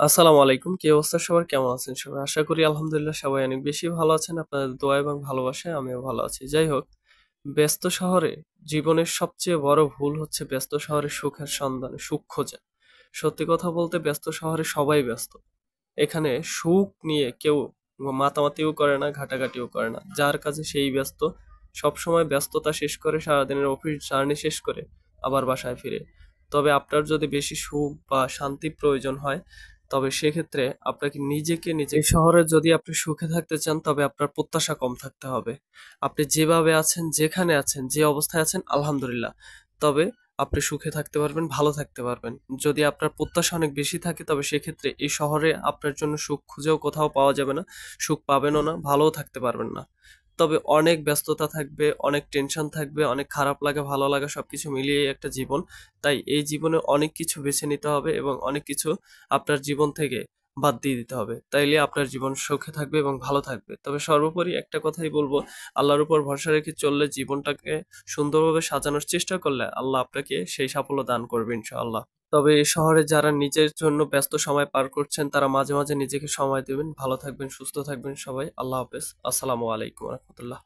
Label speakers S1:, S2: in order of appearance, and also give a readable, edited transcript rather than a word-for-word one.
S1: আসসালামু আলাইকুম। কি অবস্থা সবার? কেমন আছেন সবাই? আশা করি আলহামদুলিল্লাহ সবাই অনেক বেশি ভালো আছেন। আপনাদের দোয়া এবং ভালোবাসায় আমিও ভালো আছি। যাই হোক, ব্যস্ত শহরে জীবনের সবচেয়ে বড় ভুল হচ্ছে ব্যস্ত শহরে সুখের সন্ধানে সুখ খোঁজা। সত্যি কথা বলতে ব্যস্ত শহরে সবাই ব্যস্ত। এখানে সুখ নিয়ে কেউ মাতামাতিও করে না, ঘাটাঘাটিও করে না। যার কাজে সেই ব্যস্ত। সবসময় ব্যস্ততা শেষ করে সারাদিনের অফিস জার্নি শেষ করে আবার বাসায় ফিরে। তবে আপনার যদি বেশি সুখ বা শান্তি প্রয়োজন হয়, তবে সেক্ষেত্রে আপনাকে নিজে এই শহরে যদি আপনি সুখে থাকতে চান, তবে আপনার প্রত্যাশা কম থাকতে হবে। আপনি যেভাবে আছেন, যেখানে আছেন, যে অবস্থায় আছেন আলহামদুলিল্লাহ। তবে আপনি সুখে থাকতে পারবেন, ভালো থাকতে পারবেন। যদি আপনার প্রত্যাশা অনেক বেশি থাকে তবে সেক্ষেত্রে এই শহরে আপনার জন্য সুখ খুঁজেও কোথাও পাওয়া যাবে না। সুখ পাবেনও না, ভালোও থাকতে পারবেন না। তবে অনেক ব্যস্ততা থাকবে, অনেক টেনশন থাকবে, অনেক খারাপ লাগা, ভালো লাগা সবকিছু মিলিয়েই একটা জীবন। তাই এই জীবনে অনেক কিছু বেছে নিতে হবে এবং অনেক কিছু আপনার জীবন থেকে বাদ দিয়ে দিতে হবে। তাইলে আপনার জীবন সুখে থাকবে এবং ভালো থাকবে। তবে সর্বোপরি একটা কথাই বলবো, আল্লাহর উপর ভরসা রেখে চললে জীবনটাকে সুন্দরভাবে সাজানোর চেষ্টা করলে আল্লাহ আপনাকে সেই সাফল্য দান করবে ইনশাআল্লাহ। তবে এই শহরে যারা নিজের জন্য ব্যস্ত সময় পার করছেন তারা মাঝে মাঝে নিজেকে সময় দিবেন। ভালো থাকবেন, সুস্থ থাকবেন সবাই। আল্লাহ হাফেজ। আসসালামু আলাইকুম ওয়া রাহমাতুল্লাহ।